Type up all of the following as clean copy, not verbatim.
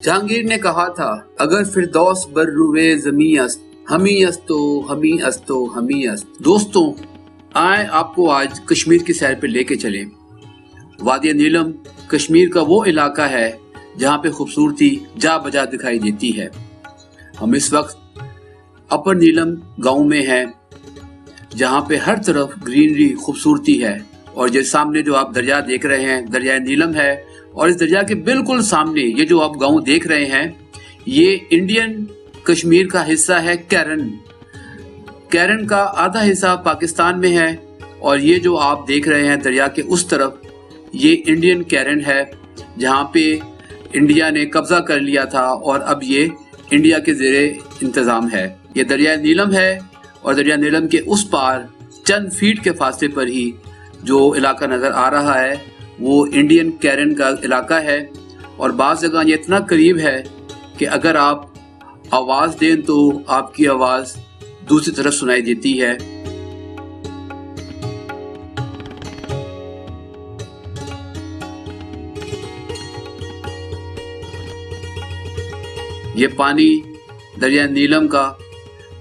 जहांगीर ने कहा था, अगर फिरदौस बर्रुए ज़मी अस्त, हमी अस्तो हमी अस्तो हमी अस्त। दोस्तों, आए आपको आज कश्मीर की सैर पे लेके चलें। वादी नीलम कश्मीर का वो इलाका है जहाँ पे खूबसूरती जा बजा दिखाई देती है। हम इस वक्त अपर नीलम गांव में हैं, जहाँ पे हर तरफ ग्रीनरी खूबसूरती है। और जो सामने जो आप दरिया देख रहे हैं, दरिया नीलम है। और इस दरिया के बिल्कुल सामने ये जो आप गांव देख रहे हैं, ये इंडियन कश्मीर का हिस्सा है कैरन। कैरन का आधा हिस्सा पाकिस्तान में है और ये जो आप देख रहे हैं दरिया के उस तरफ, ये इंडियन कैरन है, जहाँ पे इंडिया ने कब्जा कर लिया था और अब ये इंडिया के ज़ेरे इंतज़ाम है। ये दरिया नीलम है और दरिया नीलम के उस पार चंद फीट के फासले पर ही जो इलाका नज़र आ रहा है वो इंडियन कैरन का इलाका है। और बाज़ जगह ये इतना करीब है कि अगर आप आवाज़ दें तो आपकी आवाज़ दूसरी तरफ सुनाई देती है। ये पानी दरिया नीलम का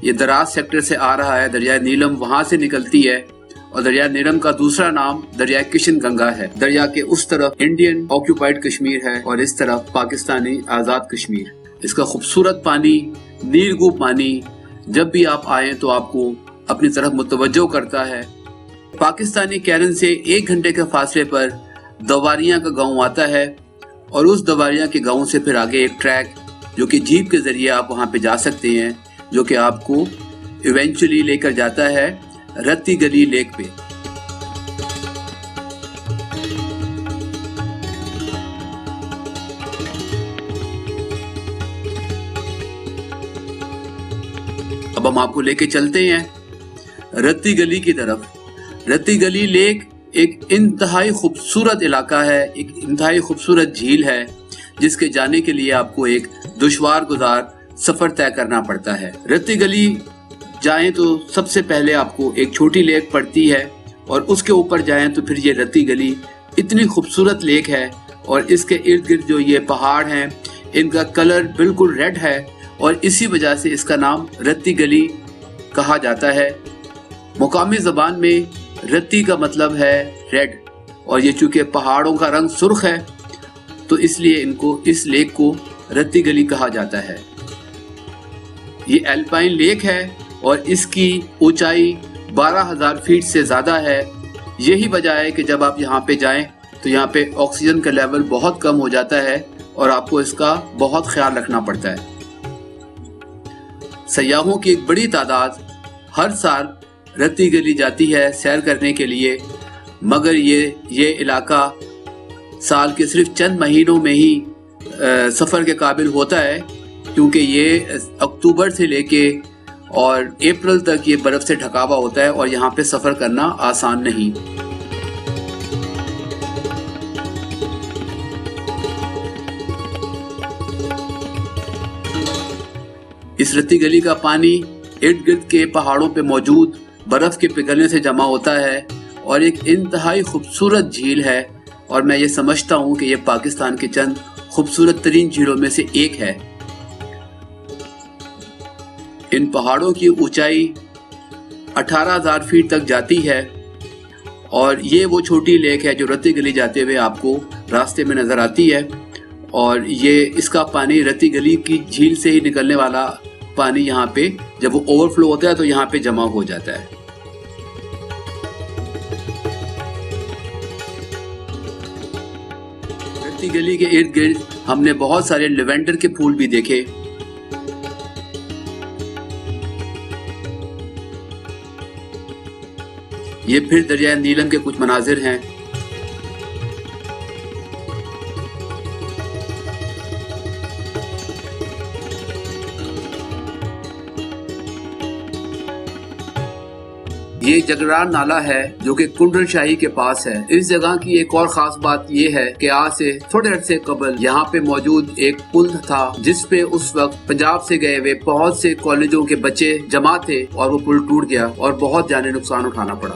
ये दराज सेक्टर से आ रहा है। दरिया नीलम वहां से निकलती है और दरिया नीलम का दूसरा नाम दरिया किशन गंगा है। दरिया के उस तरफ इंडियन ऑक्यूपाइड कश्मीर है और इस तरफ पाकिस्तानी आज़ाद कश्मीर। इसका खूबसूरत पानी, नीलगू पानी, जब भी आप आए तो आपको अपनी तरफ मुतवज्जो करता है। पाकिस्तानी कैरन से 1 घंटे के फासले पर दवारियां का गांव आता है और उस दवारियां के गांव से फिर आगे एक ट्रैक जो कि जीप के जरिए आप वहां पे जा सकते हैं, जो कि आपको इवेंचुअली लेकर जाता है रत्ती गली लेक पे। अब हम आपको लेके चलते हैं रत्ती गली की तरफ। रत्ती गली लेक एक इंतहाई खूबसूरत इलाका है, एक इंतहाई खूबसूरत झील है, जिसके जाने के लिए आपको एक दुश्वार गुजार सफर तय करना पड़ता है। रत्ती गली जाएं तो सबसे पहले आपको एक छोटी लेक पड़ती है और उसके ऊपर जाएं तो फिर ये रत्ती गली इतनी खूबसूरत लेक है। और इसके इर्द गिर्द जो ये पहाड़ हैं, इनका कलर बिल्कुल रेड है और इसी वजह से इसका नाम रत्ती गली कहा जाता है। मुकामी ज़बान में रत्ती का मतलब है रेड, और ये चूँकि पहाड़ों का रंग सुर्ख है तो इसलिए इनको इस लेक को रत्ती गली कहा जाता है। ये एल्पाइन लेक है और इसकी ऊंचाई 12,000 फीट से ज़्यादा है। यही वजह है कि जब आप यहाँ पे जाएं तो यहाँ पे ऑक्सीजन का लेवल बहुत कम हो जाता है और आपको इसका बहुत ख्याल रखना पड़ता है। सयाहों की एक बड़ी तादाद हर साल रत्ती गली जाती है सैर करने के लिए, मगर ये इलाका साल के सिर्फ चंद महीनों में ही सफ़र के काबिल होता है, क्योंकि ये अक्टूबर से लेके और अप्रैल तक ये बर्फ़ से ढका हुआ होता है और यहाँ पे सफ़र करना आसान नहीं। इस रत्ती गली का पानी इर्द गिर्द के पहाड़ों पे मौजूद बर्फ़ के पिघलने से जमा होता है और एक इंतहाई खूबसूरत झील है। और मैं ये समझता हूँ कि ये पाकिस्तान के चंद खूबसूरत तरीन झीलों में से एक है। इन पहाड़ों की ऊंचाई 18,000 फीट तक जाती है और ये वो छोटी लेक है जो रत्ती गली जाते हुए आपको रास्ते में नज़र आती है। और ये इसका पानी रत्ती गली की झील से ही निकलने वाला पानी यहाँ पे जब वो ओवरफ्लो होता है तो यहाँ पे जमा हो जाता है। रत्ती गली के इर्द गिर्द हमने बहुत सारे लेवेंडर के फूल भी देखे। ये फिर दरिया नीलम के कुछ मनाजिर हैं। ये जगरान नाला है जो कि कुंडल शाही के पास है। इस जगह की एक और खास बात ये है कि आज से थोड़े अरसे कबल यहाँ पे मौजूद एक पुल था जिस पे उस वक्त पंजाब से गए हुए बहुत से कॉलेजों के बच्चे जमा थे और वो पुल टूट गया और बहुत जानी नुकसान उठाना पड़ा।